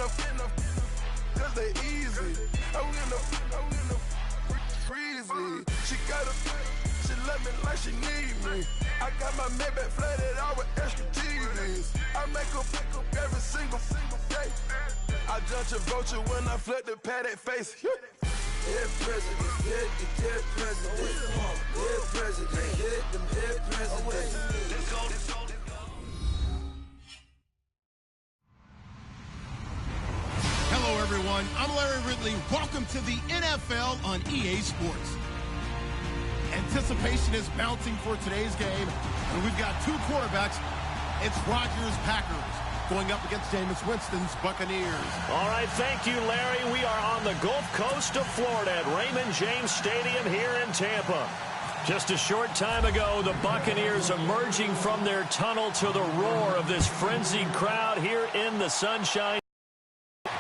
cause they easy. I'm in the breezy. She got a, she love me like she need me. I got my Maybach flooded out with extra TVs. I make her pick up every single day. I judge a vulture when I flood the paddock face. Dead president, dead president, dead president, hit them dead presidents. Let's go. Hello, everyone. I'm Larry Ridley. Welcome to the NFL on EA Sports. Anticipation is mounting for today's game, and we've got two quarterbacks. It's Rodgers' Packers going up against Jameis Winston's Buccaneers. All right, thank you, Larry. We are on the Gulf Coast of Florida at Raymond James Stadium here in Tampa. Just a short time ago, the Buccaneers emerging from their tunnel to the roar of this frenzied crowd here in the sunshine.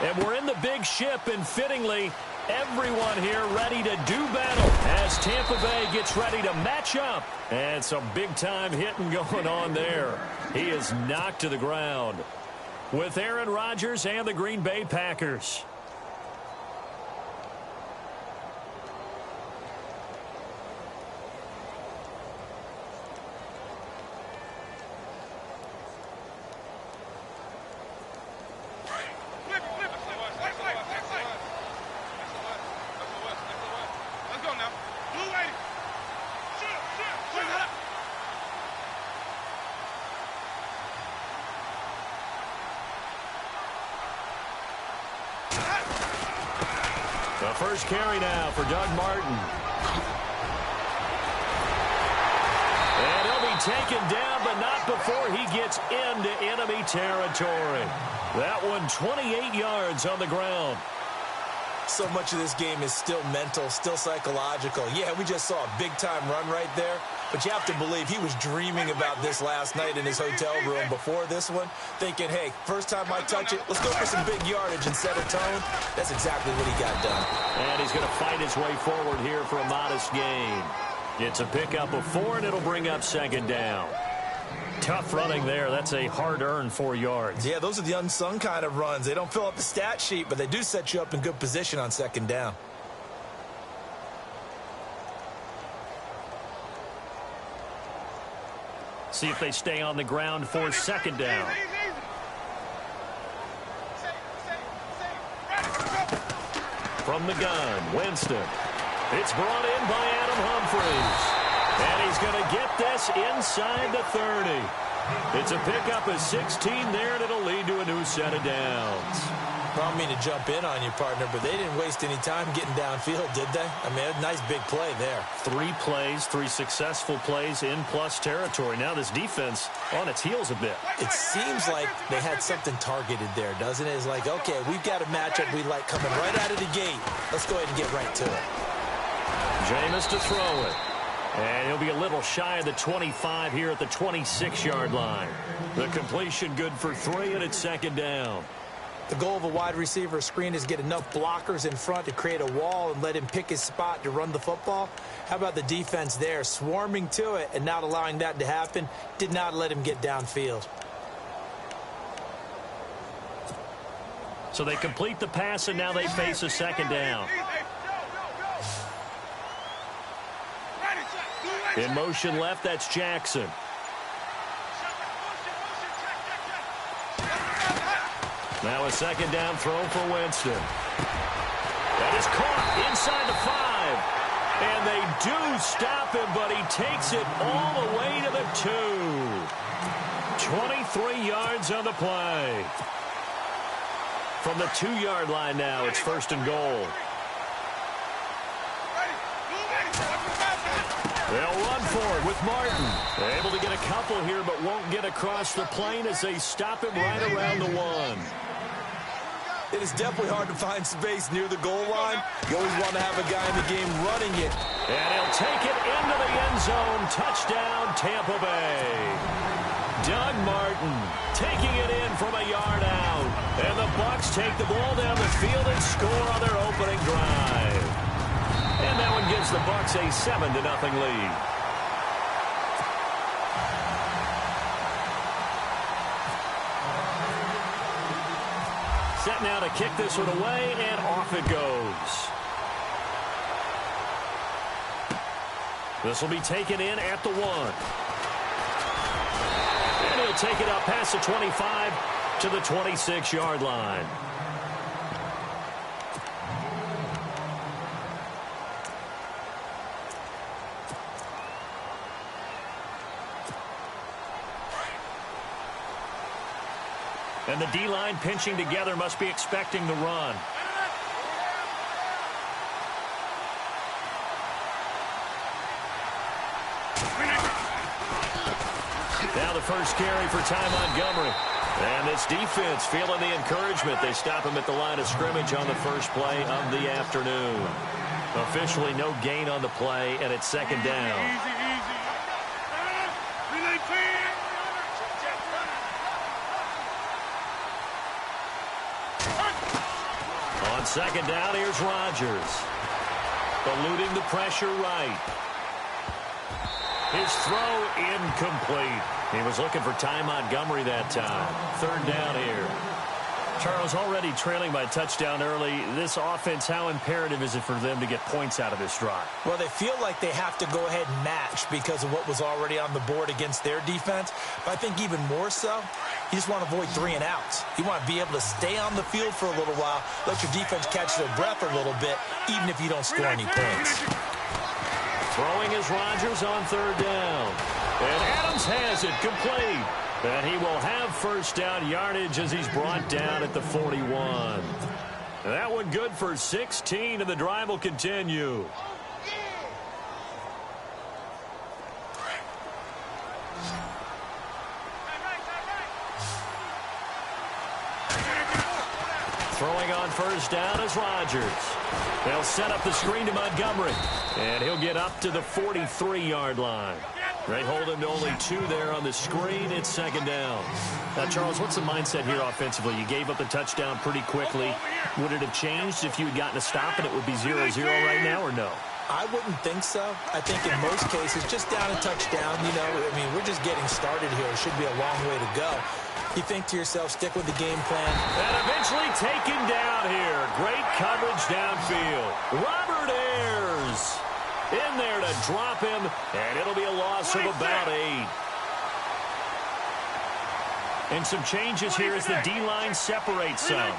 And we're in the big ship, and fittingly, everyone here ready to do battle as Tampa Bay gets ready to match up. And some big-time hitting going on there. He is knocked to the ground with Aaron Rodgers and the Green Bay Packers. The first carry now for Doug Martin. And he'll be taken down, but not before he gets into enemy territory. That one 28 yards on the ground. So much of this game is still mental, still psychological. Yeah, we just saw a big-time run right there, but you have to believe he was dreaming about this last night in his hotel room before this one, thinking, hey, first time I touch it, let's go for some big yardage and set a tone. That's exactly what he got done. And he's going to fight his way forward here for a modest gain. It's a pickup of 4, and it'll bring up second down. Tough running there. That's a hard-earned 4 yards. Yeah, those are the unsung kind of runs. They don't fill up the stat sheet, but they do set you up in good position on second down. See if they stay on the ground for second down. From the gun, Winston. It's brought in by Adam Humphries. And he's going to get this inside the 30. It's a pickup of 16 there, and it'll lead to a new set of downs. I don't mean to jump in on you, partner, but they didn't waste any time getting downfield, did they? I mean, a nice big play there. 3 plays, 3 successful plays in plus territory. Now this defense on its heels a bit. It seems like they had something targeted there, doesn't it? It's like, okay, we've got a matchup we like coming right out of the gate. Let's go ahead and get right to it. Jameis to throw it. And he'll be a little shy of the 25 here at the 26-yard line. The completion good for 3, and it's second down. The goal of a wide receiver screen is get enough blockers in front to create a wall and let him pick his spot to run the football. How about the defense there, swarming to it and not allowing that to happen? Did not let him get downfield. So they complete the pass, and now they face a second down. In motion left, that's Jackson. Now a second down throw for Winston. That is caught inside the 5. And they do stop him, but he takes it all the way to the 2. 23 yards on the play. From the 2-yard line now, it's first and goal. They'll run for it with Martin. Able to get a couple here, but won't get across the plane as they stop him right around the 1. It is definitely hard to find space near the goal line. You always want to have a guy in the game running it. And he'll take it into the end zone. Touchdown, Tampa Bay. Doug Martin taking it in from a yard out. And the Bucs take the ball down the field and score on their opening drive. And that one gives the Bucs a 7-0 lead. set now to kick this one away, and off it goes. This will be taken in at the 1. And he'll take it up past the 25 to the 26-yard line. And the D-line pinching together must be expecting the run. Now the first carry for Ty Montgomery. And this defense feeling the encouragement. They stop him at the line of scrimmage on the first play of the afternoon. Officially no gain on the play, and it's second down. On second down, here's Rodgers. Eluding the pressure right. His throw incomplete. He was looking for Ty Montgomery that time. Third down here. Charles, already trailing by a touchdown early. This offense, how imperative is it for them to get points out of this drive? Well, they feel like they have to go ahead and match because of what was already on the board against their defense. But I think even more so, you just want to avoid 3 and outs. You want to be able to stay on the field for a little while, let your defense catch their breath a little bit, even if you don't score any points. Throwing is Rodgers on third down. And Adams has it complete. And he will have first down yardage as he's brought down at the 41. That one good for 16, and the drive will continue. Throwing on first down is Rodgers. They'll set up the screen to Montgomery. And he'll get up to the 43-yard line. They hold him to only 2 there on the screen. It's second down. Now, Charles, what's the mindset here offensively? You gave up the touchdown pretty quickly. Would it have changed if you had gotten a stop and it would be 0-0 right now, or no? I wouldn't think so. I think in most cases, just down a touchdown, you know, I mean, we're just getting started here. It should be a long way to go. You think to yourself, stick with the game plan. And eventually taken down here. Great coverage downfield. Robert Ayers in there to drop him, and it'll be a loss of about 8. And some changes here as the D-line separates some.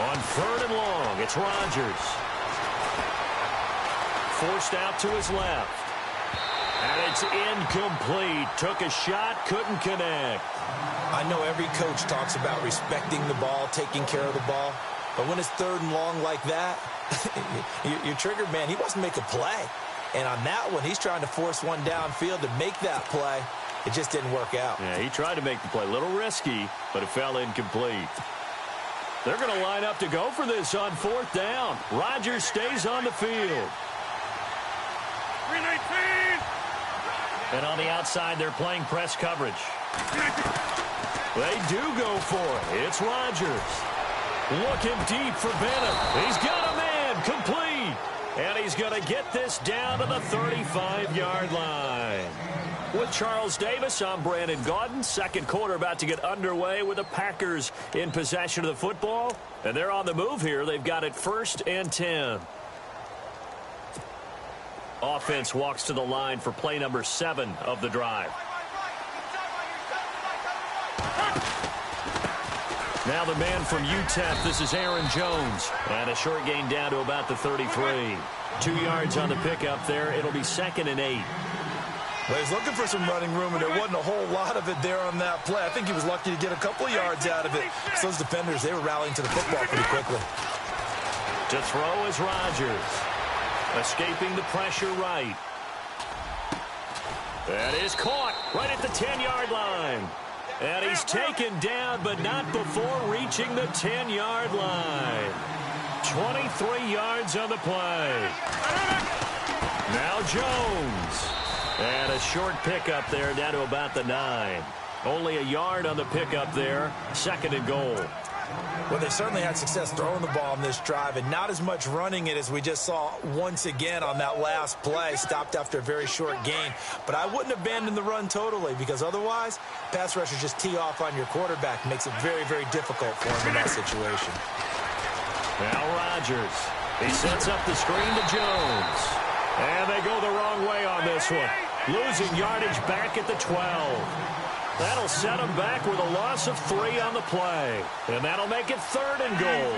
On third and long, it's Rodgers. Forced out to his left. And it's incomplete. Took a shot, couldn't connect. I know every coach talks about respecting the ball, taking care of the ball. But when it's third and long like that, your trigger man, he wants to make a play. And on that one, he's trying to force one downfield to make that play. It just didn't work out. Yeah, he tried to make the play. A little risky, but it fell incomplete. They're going to line up to go for this on fourth down. Rodgers stays on the field. 319. And on the outside, they're playing press coverage. They do go for it. It's Rodgers. Looking deep for Bennett. He's got a man complete. And he's going to get this down to the 35-yard line. With Charles Davis, I'm Brandon Gaudin. Second quarter about to get underway with the Packers in possession of the football. And they're on the move here. They've got it 1st and 10. Offense walks to the line for play number 7 of the drive. Now the man from UTEP, this is Aaron Jones. And a short gain down to about the 33. 2 yards on the pickup there. It'll be 2nd and 8. Well, he's looking for some running room, and there wasn't a whole lot of it there on that play. I think he was lucky to get a couple of yards out of it. So those defenders, they were rallying to the football pretty quickly. To throw is Rodgers. Escaping the pressure right. That is caught right at the 10-yard line. And he's taken down, but not before reaching the 10-yard line. 23 yards on the play. Now Jones. And a short pickup there down to about the 9. Only a yard on the pickup there. 2nd and goal. Well, they certainly had success throwing the ball on this drive and not as much running it as we just saw once again on that last play. Stopped after a very short gain. But I wouldn't abandon the run totally because otherwise, pass rushers just tee off on your quarterback. Makes it very, very difficult for him in that situation. Now Rodgers. He sets up the screen to Jones. And they go the wrong way on this one. Losing yardage back at the 12. That'll set him back with a loss of 3 on the play. And that'll make it 3rd and goal.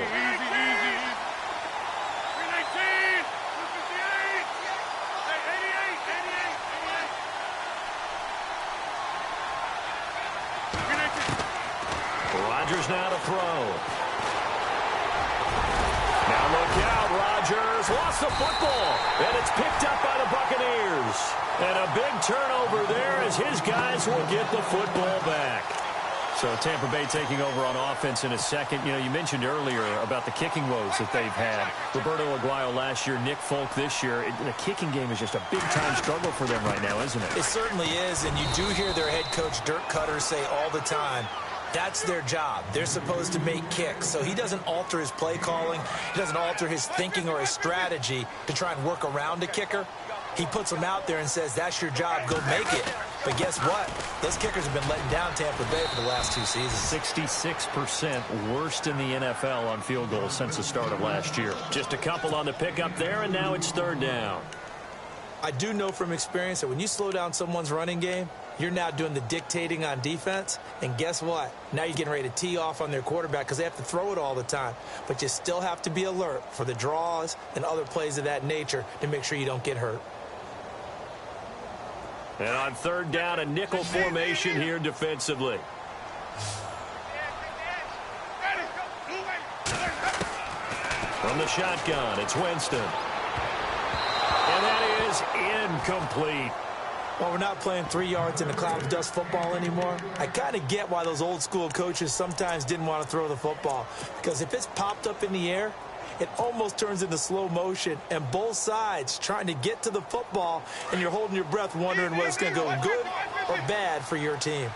Rodgers now to throw. Now look out, Rodgers lost the football, and it's picked up by the Buccaneers. And a big turnover there as his guys will get the football back. So Tampa Bay taking over on offense in a second. You know, you mentioned earlier about the kicking woes that they've had. Roberto Aguayo last year, Nick Folk this year. The kicking game is just a big-time struggle for them right now, isn't it? It certainly is, and you do hear their head coach, Dirk Cutter, say all the time, that's their job. They're supposed to make kicks. So he doesn't alter his play calling. He doesn't alter his thinking or his strategy to try and work around a kicker. He puts them out there and says, that's your job, go make it. But guess what? Those kickers have been letting down Tampa Bay for the last 2 seasons. 66% worst in the NFL on field goals since the start of last year. Just a couple on the pickup there, and now it's 3rd down. I do know from experience that when you slow down someone's running game, you're now doing the dictating on defense. And guess what? Now you're getting ready to tee off on their quarterback because they have to throw it all the time. But you still have to be alert for the draws and other plays of that nature to make sure you don't get hurt. And on 3rd down, a nickel formation here defensively. From the shotgun, it's Winston. And that is incomplete. Well, we're not playing 3 yards in a cloud of dust football anymore. I kind of get why those old school coaches sometimes didn't want to throw the football. Because if it's popped up in the air, it almost turns into slow motion, and both sides trying to get to the football, and you're holding your breath wondering whether it's going to go good or bad for your team.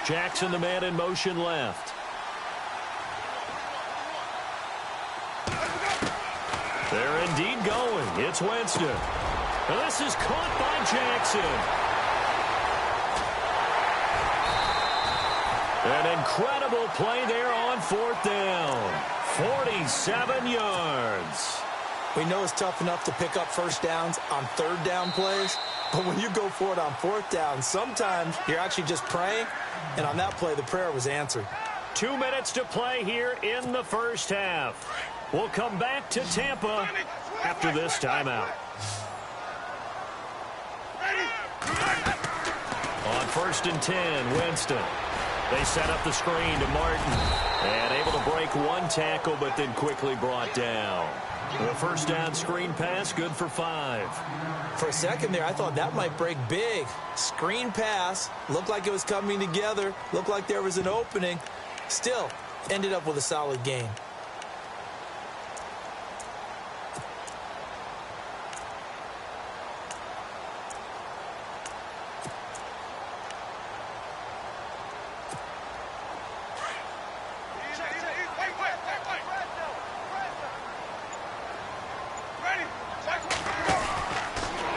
Jackson, the man in motion left. They're indeed going. It's Winston. And this is caught by Jackson. An incredible play there on 4th down. 47 yards. We know it's tough enough to pick up first downs on 3rd down plays, but when you go for it on 4th down, sometimes you're actually just praying, and on that play, the prayer was answered. 2 minutes to play here in the first half. We'll come back to Tampa after this timeout. On 1st and 10, Winston. They set up the screen to Martin. And able to break 1 tackle, but then quickly brought down. The 1st down screen pass, good for 5. For a second there, I thought that might break big. Screen pass, looked like it was coming together, looked like there was an opening. Still, ended up with a solid gain.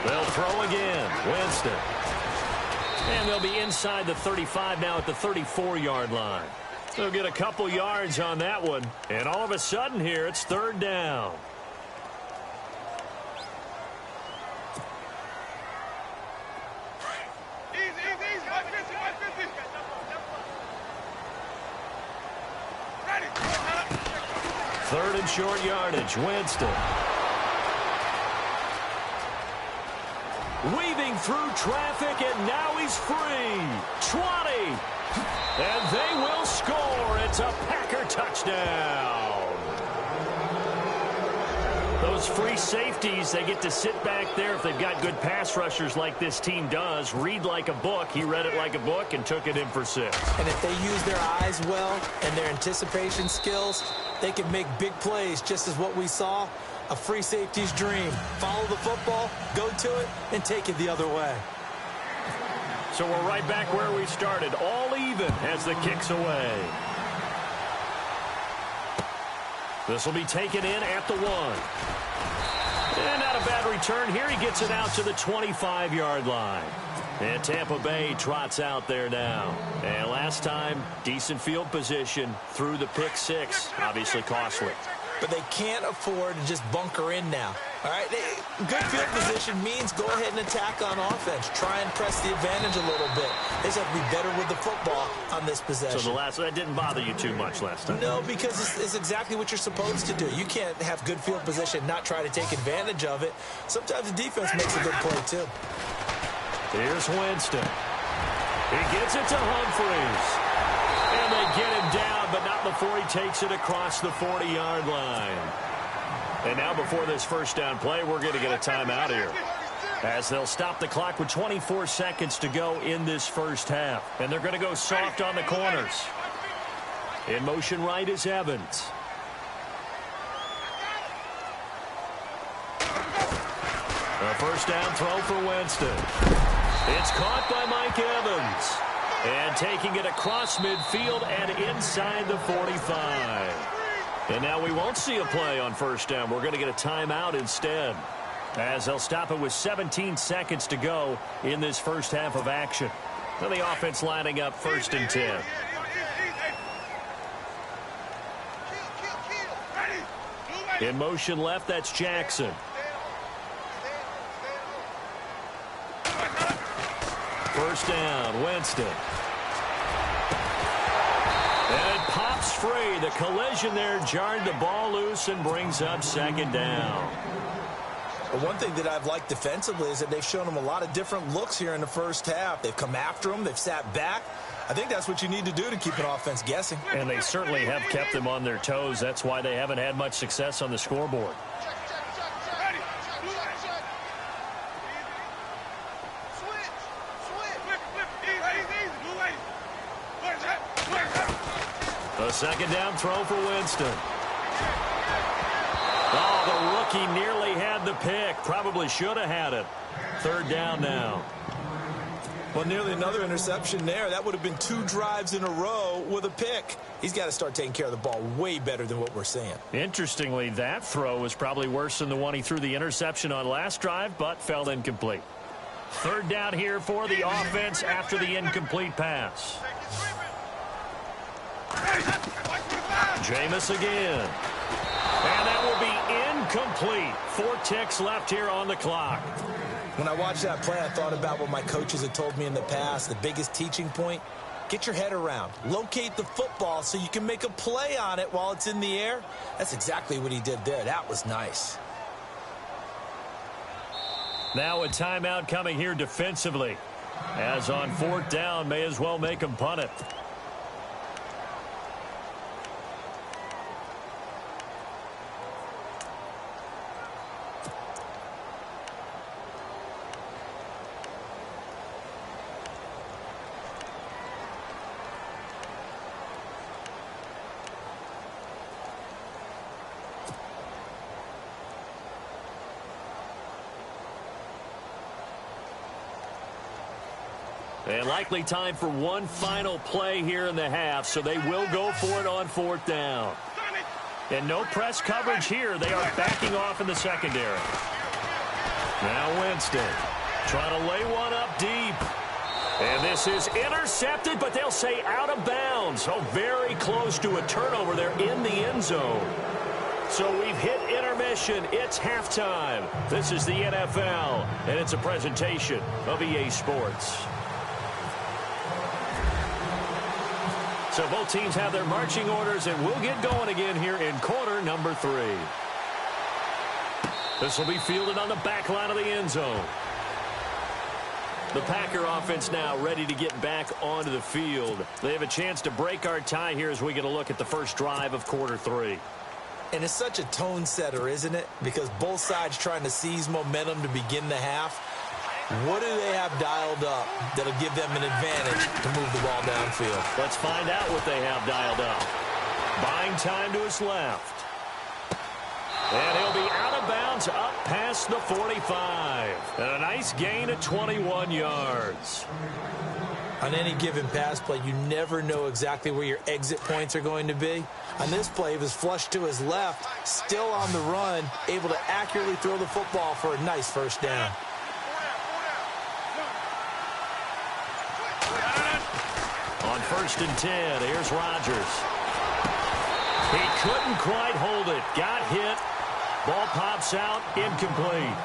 They'll throw again. Winston. And they'll be inside the 35 now at the 34-yard line. They'll get a couple yards on that one. And all of a sudden here, it's 3rd down. Third and short yardage. Winston. Weaving through traffic, and now he's free. 20. And they will score. It's a Packer touchdown. Those free safeties, they get to sit back there if they've got good pass rushers like this team does. Read like a book. He read it like a book and took it in for 6. And if they use their eyes well and their anticipation skills, they can make big plays, just as what we saw. A free safety's dream. Follow the football, go to it, and take it the other way. So we're right back where we started, all even as the kick's away. This will be taken in at the 1. And not a bad return here. He gets it out to the 25-yard line. And Tampa Bay trots out there now. And last time, decent field position through the pick 6. Obviously costly. But they can't afford to just bunker in now. All right, good field position means go ahead and attack on offense. Try and press the advantage a little bit. They just have to be better with the football on this possession. So that didn't bother you too much last time? No, because it's exactly what you're supposed to do. You can't have good field position, not try to take advantage of it. Sometimes the defense makes a good play, too. Here's Winston. He gets it to Humphries. And they get him down, but not before he takes it across the 40-yard line. And now before this first down play, we're going to get a timeout here, as they'll stop the clock with 24 seconds to go in this first half. And they're going to go soft on the corners. In motion right is Evans. A first down throw for Winston. It's caught by Mike Evans. And taking it across midfield and inside the 45. And now we won't see a play on first down. We're going to get a timeout instead, as they'll stop it with 17 seconds to go in this first half of action. Then the offense lining up 1st and 10. In motion left, that's Jackson. First down, Winston. And it pops free. The collision there jarred the ball loose and brings up 2nd down. But one thing that I've liked defensively is that they've shown them a lot of different looks here in the first half. They've come after them. They've sat back. I think that's what you need to do to keep an offense guessing. And they certainly have kept them on their toes. That's why they haven't had much success on the scoreboard. A 2nd down throw for Winston. Oh, the rookie nearly had the pick. Probably should have had it. 3rd down now. Well, nearly another interception there. That would have been 2 drives in a row with a pick. He's got to start taking care of the ball way better than what we're seeing. Interestingly, that throw was probably worse than the one he threw the interception on last drive, but fell incomplete. 3rd down here for the offense after the incomplete pass. Jameis again. And that will be incomplete. 4 ticks left here on the clock. When I watched that play, I thought about what my coaches had told me in the past. The biggest teaching point, get your head around. Locate the football so you can make a play on it while it's in the air. That's exactly what he did there. That was nice. Now a timeout coming here defensively. As on 4th down, may as well make him punt it. And likely time for one final play here in the half, so they will go for it on 4th down. And no press coverage here. They are backing off in the secondary. Now Winston trying to lay one up deep. And this is intercepted, but they'll say out of bounds. Oh, very close to a turnover there in the end zone. So we've hit intermission. It's halftime. This is the NFL, and it's a presentation of EA Sports. So both teams have their marching orders, and we'll get going again here in quarter number 3. This will be fielded on the back line of the end zone. The Packer offense now ready to get back onto the field. They have a chance to break our tie here as we get a look at the first drive of quarter 3. And it's such a tone setter, isn't it? Because both sides trying to seize momentum to begin the half. What do they have dialed up that'll give them an advantage to move the ball downfield? Let's find out what they have dialed up. Buying time to his left. And he'll be out of bounds downs up past the 45. And a nice gain of 21 yards. On any given pass play, you never know exactly where your exit points are going to be. On this play, it was flushed to his left, still on the run, able to accurately throw the football for a nice first down. On 1st and 10, here's Rodgers. He couldn't quite hold it. Got hit. Ball pops out. Incomplete.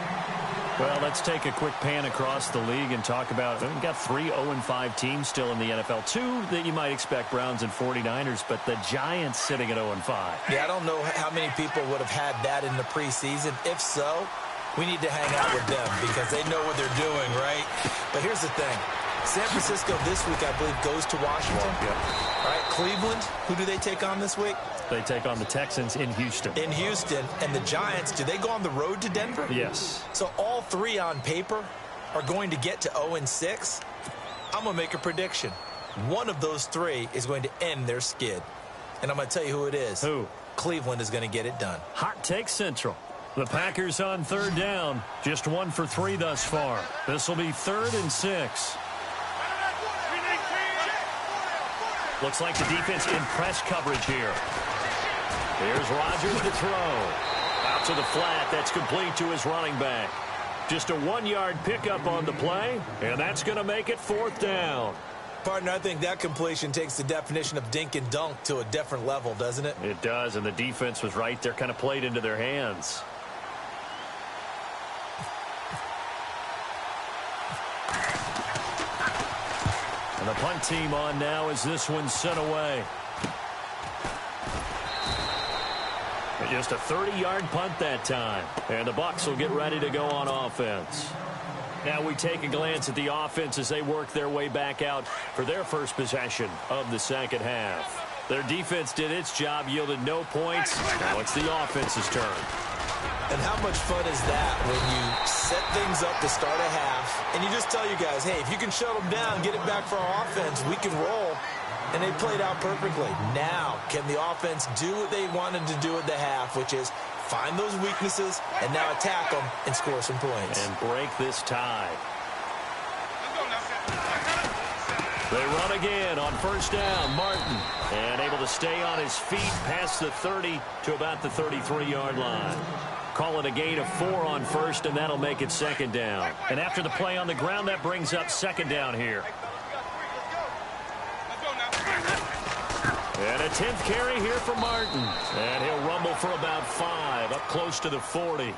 Well, let's take a quick pan across the league and talk about, we've got 3 0-5 teams still in the NFL. 2 that you might expect, Browns and 49ers, but the Giants sitting at 0-5. Yeah, I don't know how many people would have had that in the preseason. If so, we need to hang out with them because they know what they're doing, right? But here's the thing. San Francisco this week, I believe, goes to Washington. Yep. All right, Cleveland, who do they take on this week? They take on the Texans in Houston. In Houston. And the Giants, do they go on the road to Denver? Yes. So all 3 on paper are going to get to 0-6. I'm going to make a prediction. One of those 3 is going to end their skid. And I'm going to tell you who it is. Who? Cleveland is going to get it done. Hot take central. The Packers on 3rd down. Just 1 for 3 thus far. This will be 3rd and 6. Looks like the defense in press coverage here. Here's Rodgers to throw. Out to the flat. That's complete to his running back. Just a 1-yard pickup on the play, and that's going to make it 4th down. Partner, I think that completion takes the definition of dink and dunk to a different level, doesn't it? It does, and the defense was right there, kind of played into their hands. And the punt team on now as this one's sent away. Just a 30-yard punt that time. And the Bucs will get ready to go on offense. Now we take a glance at the offense as they work their way back out for their first possession of the second half. Their defense did its job, yielded no points. Now it's the offense's turn. And how much fun is that when you set things up to start a half and you just tell you guys, hey, if you can shut them down, get it back for our offense, we can roll. And they played out perfectly. Now, can the offense do what they wanted to do at the half, which is find those weaknesses and now attack them and score some points. And break this tie. They run again on 1st down. Martin, and able to stay on his feet past the 30 to about the 33-yard line. Call it a gain of 4 on 1st, and that'll make it 2nd down. And after the play on the ground, that brings up 2nd down here. And a 10th carry here for Martin. And he'll rumble for about 5, up close to the 40.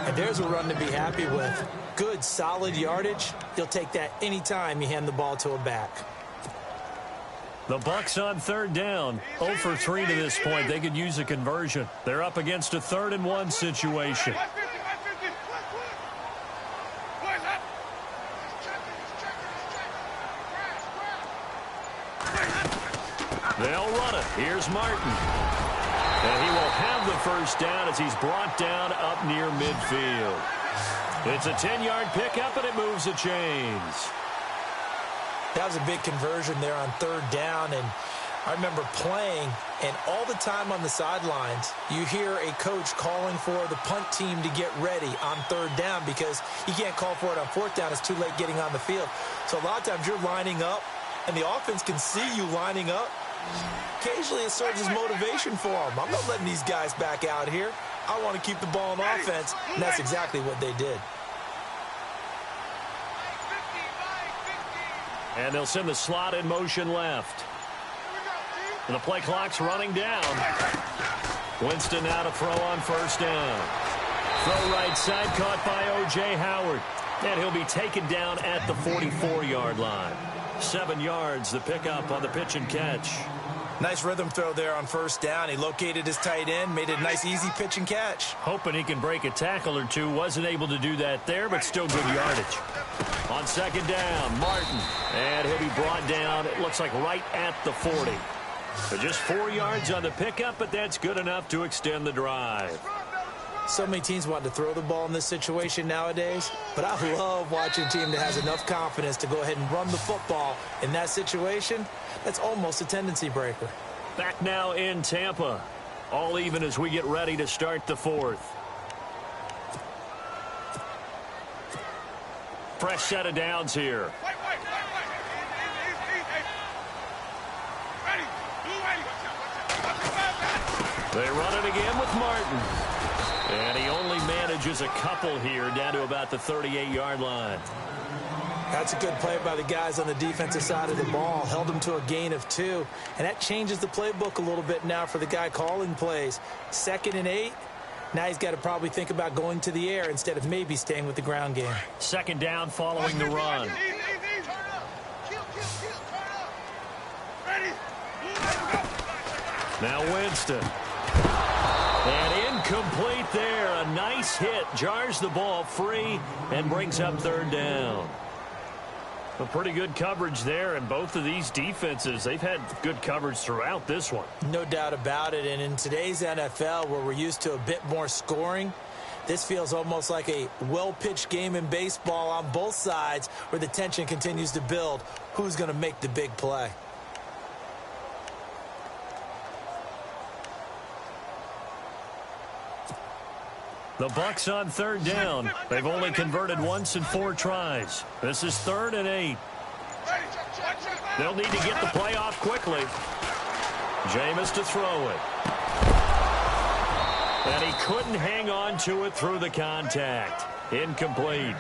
And there's a run to be happy with. Good, solid yardage. You'll take that anytime you hand the ball to a back. The Bucs on 3rd down. 0 for 3 to this point. They could use a conversion. They're up against a 3rd and 1 situation. They'll run it. Here's Martin. And he will have the 1st down as he's brought down up near midfield. It's a 10-yard pickup, and it moves the chains. That was a big conversion there on 3rd down, and I remember playing, and all the time on the sidelines, you hear a coach calling for the punt team to get ready on 3rd down because you can't call for it on 4th down. It's too late getting on the field. So a lot of times you're lining up, and the offense can see you lining up. Occasionally it serves as motivation for them. I'm not letting these guys back out here. I want to keep the ball on offense, and that's exactly what they did. And they'll send the slot in motion left. And the play clock's running down. Winston now to throw on 1st down. Throw right side caught by O.J. Howard. And he'll be taken down at the 44-yard line. 7 yards, the pickup on the pitch and catch. Nice rhythm throw there on 1st down. He located his tight end, made it a nice, easy pitch and catch. Hoping he can break a tackle or two. Wasn't able to do that there, but still good yardage. On 2nd down, Martin. And he'll be brought down, it looks like right at the 40. So just 4 yards on the pickup, but that's good enough to extend the drive. So many teams want to throw the ball in this situation nowadays, but I love watching a team that has enough confidence to go ahead and run the football in that situation. That's almost a tendency breaker. Back now in Tampa. All even as we get ready to start the 4th. fresh set of downs here. They run it again with Martin. And he only manages a couple here down to about the 38-yard line. That's a good play by the guys on the defensive side of the ball. Held them to a gain of 2. And that changes the playbook a little bit now for the guy calling plays. 2nd and 8. Now he's got to probably think about going to the air instead of maybe staying with the ground game. 2nd down following the run. Now Winston. And incomplete there. A nice hit. Jars the ball free and brings up 3rd down. A pretty good coverage there, and both of these defenses, they've had good coverage throughout this one. No doubt about it, and in today's NFL, where we're used to a bit more scoring, this feels almost like a well-pitched game in baseball on both sides where the tension continues to build. Who's going to make the big play? The Bucs on 3rd down. They've only converted once in 4 tries. This is 3rd and 8. They'll need to get the play off quickly. Jameis to throw it. And he couldn't hang on to it through the contact. Incomplete.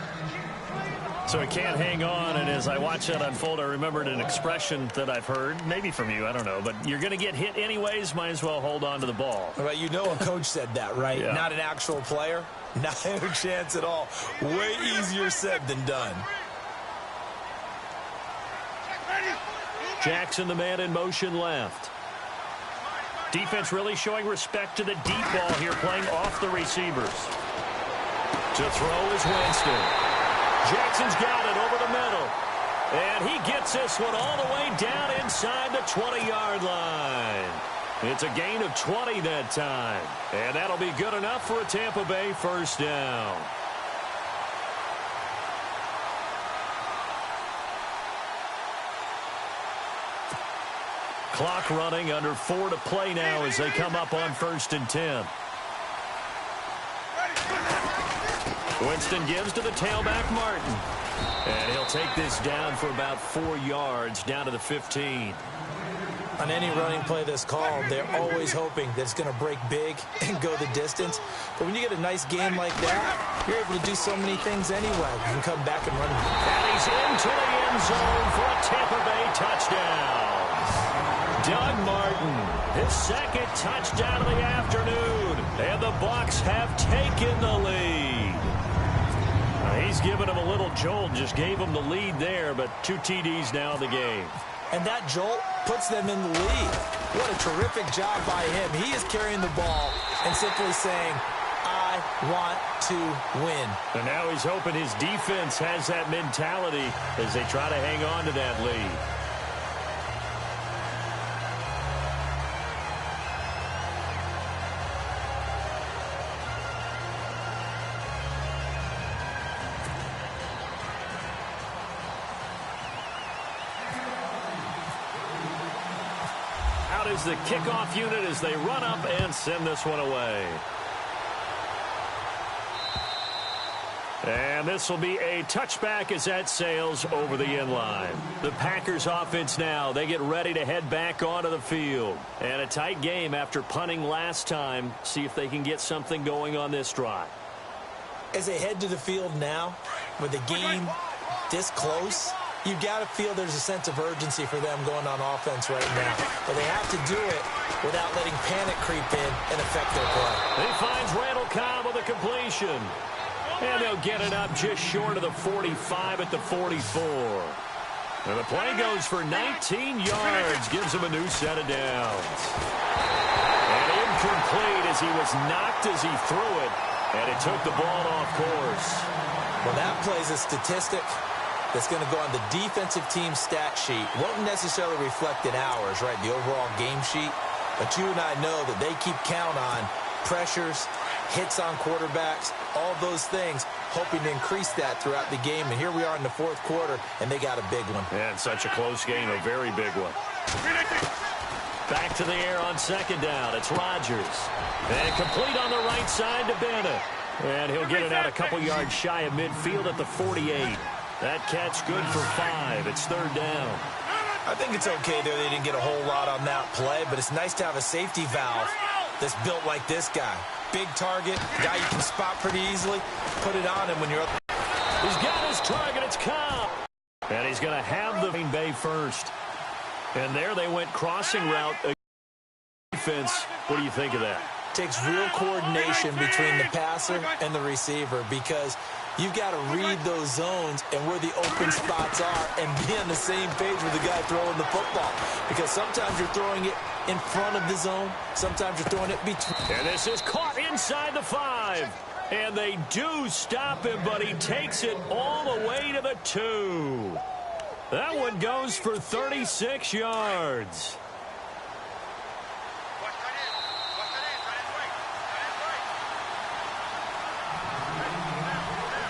So he can't hang on, and as I watch that unfold, I remembered an expression that I've heard, maybe from you, I don't know, but you're going to get hit anyways, might as well hold on to the ball. Well, you know a coach said that, right? Yeah. Not an actual player. Not a chance at all. Way easier said than done. Jackson, the man in motion left. Defense really showing respect to the deep ball here, playing off the receivers. To throw is Winston. Jackson's got it over the middle. And he gets this one all the way down inside the 20-yard line. It's a gain of 20 that time. And that'll be good enough for a Tampa Bay 1st down. Clock running, under 4 to play now as they come up on 1st and 10. Winston gives to the tailback, Martin. And he'll take this down for about 4 yards, down to the 15. On any running play that's called, they're always hoping that it's going to break big and go the distance. But when you get a nice game like that, you're able to do so many things anyway. You can come back and run. And he's into the end zone for a Tampa Bay touchdown. Doug Martin, his 2nd touchdown of the afternoon. And the Bucs have taken the lead. He's given him a little jolt, just gave him the lead there, but 2 TDs now in the game. And that jolt puts them in the lead. What a terrific job by him. He is carrying the ball and simply saying, I want to win. And now he's hoping his defense has that mentality as they try to hang on to that lead. Is the kickoff unit as they run up and send this one away. And this will be a touchback as that sails over the end line. The Packers offense now, they get ready to head back onto the field. And a tight game after punting last time. See if they can get something going on this drive. As they head to the field now, with the game this close, you've got to feel there's a sense of urgency for them going on offense right now. But they have to do it without letting panic creep in and affect their play. He finds Randall Cobb with a completion. And they'll get it up just short of the 45 at the 44. And the play goes for 19 yards, gives him a new set of downs. And incomplete as he was knocked as he threw it. And it took the ball off course. Well, that plays a statistic that's going to go on the defensive team stat sheet. Won't necessarily reflect in ours, right, the overall game sheet. But you and I know that they keep count on pressures, hits on quarterbacks, all those things, hoping to increase that throughout the game. And here we are in the 4th quarter, and they got a big one. And such a close game, a very big one. Back to the air on 2nd down. It's Rodgers. And complete on the right side to Bennett. And he'll get it out a couple yards shy of midfield at the 48. That catch good for 5. It's 3rd down. I think it's okay there. They didn't get a whole lot on that play, but it's nice to have a safety valve that's built like this guy. Big target, guy you can spot pretty easily. Put it on him when you're up. He's got his target. It's Cobb. And he's going to have the Green Bay first. And there they went crossing route. Defense, what do you think of that? Takes real coordination between the passer and the receiver because you've got to read those zones and where the open spots are and be on the same page with the guy throwing the football. Because sometimes you're throwing it in front of the zone. Sometimes you're throwing it between. And this is caught inside the 5. And they do stop him, but he takes it all the way to the 2. That one goes for 36 yards.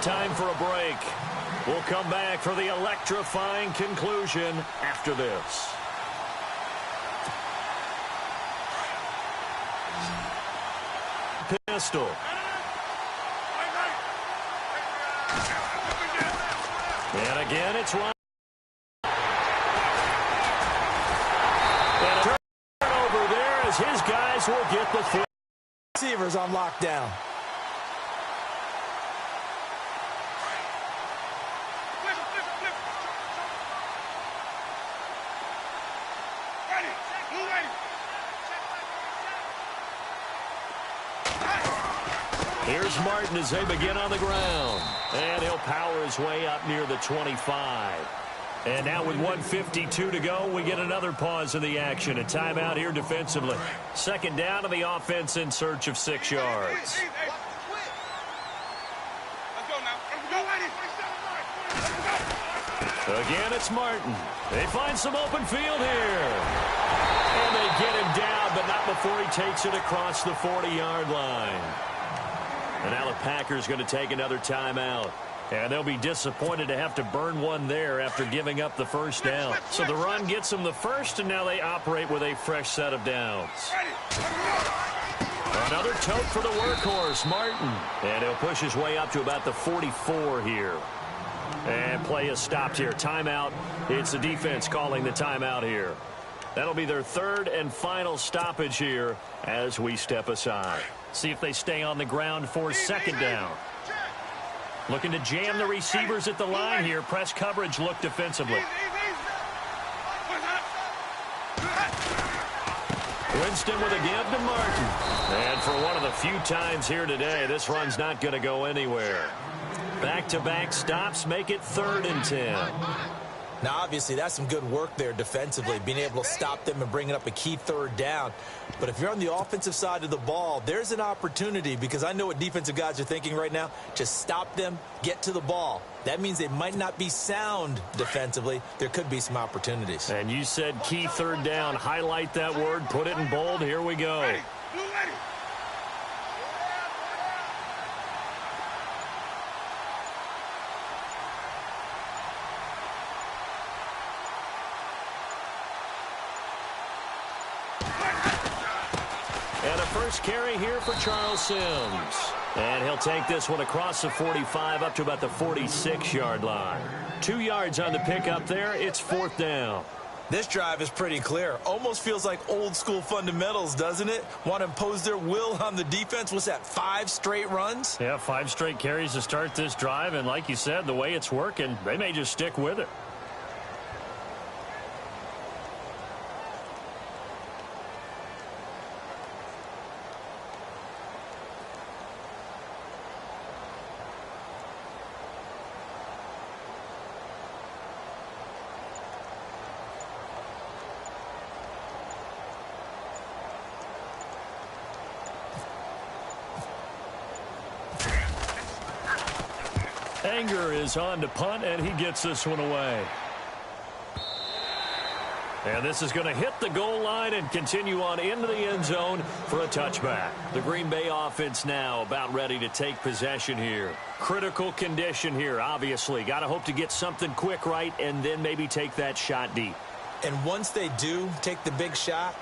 Time for a break. We'll come back for the electrifying conclusion after this. Pistol. And again, it's Ryan. And a turnover there as his guys will get the foot. Receivers on lockdown. Here's Martin as they begin on the ground. And he'll power his way up near the 25. And now with 1:52 to go, we get another pause in the action. A timeout here defensively. 2nd down to the offense in search of 6 yards. Again, it's Martin. They find some open field here. And they get him down, but not before he takes it across the 40-yard line. And now the Packers going to take another timeout. And they'll be disappointed to have to burn one there after giving up the first down. So the run gets them the first, and now they operate with a fresh set of downs. Another tote for the workhorse, Martin. And he'll push his way up to about the 44 here. And play is stopped here. Timeout. It's the defense calling the timeout here. That'll be their 3rd and final stoppage here as we step aside. See if they stay on the ground for 2nd down. Looking to jam the receivers at the line here. Press coverage look defensively. Winston with a give to Martin. And for one of the few times here today, this run's not going to go anywhere. Back-to-back stops make it 3rd and 10. Now, obviously, that's some good work there defensively, being able to stop them and bringing up a key 3rd down. But if you're on the offensive side of the ball, there's an opportunity, because I know what defensive guys are thinking right now. Just stop them, get to the ball. That means they might not be sound defensively. There could be some opportunities. And you said key 3rd down. Highlight that word. Put it in bold. Here we go. And a first carry here for Charles Sims. And he'll take this one across the 45 up to about the 46-yard line. 2 yards on the pickup there. It's 4th down. This drive is pretty clear. Almost feels like old school fundamentals, doesn't it? Want to impose their will on the defense. What's that, 5 straight runs? Yeah, 5 straight carries to start this drive. And like you said, the way it's working, they may just stick with it. Anger is on to punt, and he gets this one away. And this is going to hit the goal line and continue on into the end zone for a touchback. The Green Bay offense now about ready to take possession here. Critical condition here, obviously. Got to hope to get something quick right and then maybe take that shot deep. And once they do take the big shot,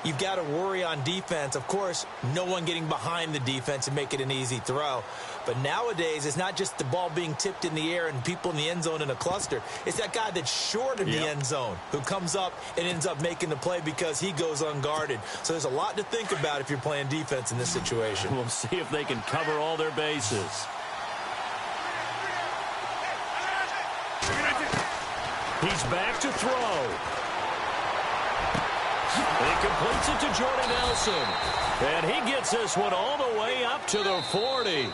you've got to worry on defense. Of course, no one getting behind the defense and make it an easy throw. But nowadays, it's not just the ball being tipped in the air and people in the end zone in a cluster. It's that guy that's short of the end zone who comes up and ends up making the play because he goes unguarded. So there's a lot to think about if you're playing defense in this situation. We'll see if they can cover all their bases. He's back to throw. And he completes it to Jordy Nelson. And he gets this one all the way up to the 40.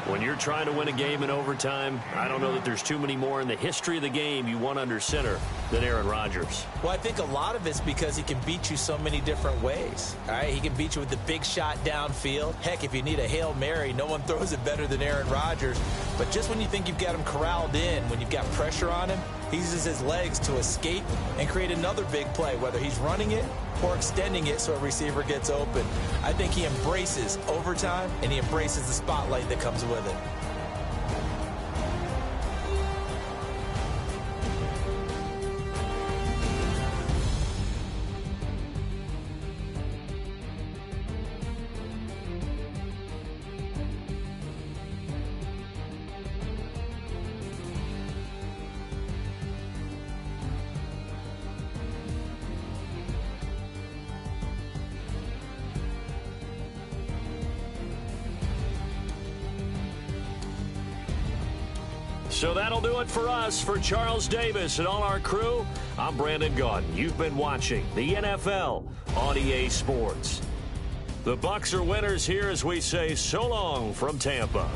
When you're trying to win a game in overtime, I don't know that there's too many more in the history of the game you want under center than Aaron Rodgers. Well, I think a lot of it's because he can beat you so many different ways. All right, he can beat you with the big shot downfield. Heck, if you need a Hail Mary, no one throws it better than Aaron Rodgers. But just when you think you've got him corralled in, when you've got pressure on him, he uses his legs to escape and create another big play, whether he's running it or extending it so a receiver gets open. I think he embraces overtime, and he embraces the spotlight that comes with it. So that'll do it for us. For Charles Davis and all our crew, I'm Brandon Gaudin. You've been watching the NFL on EA Sports. The Bucs are winners here as we say so long from Tampa.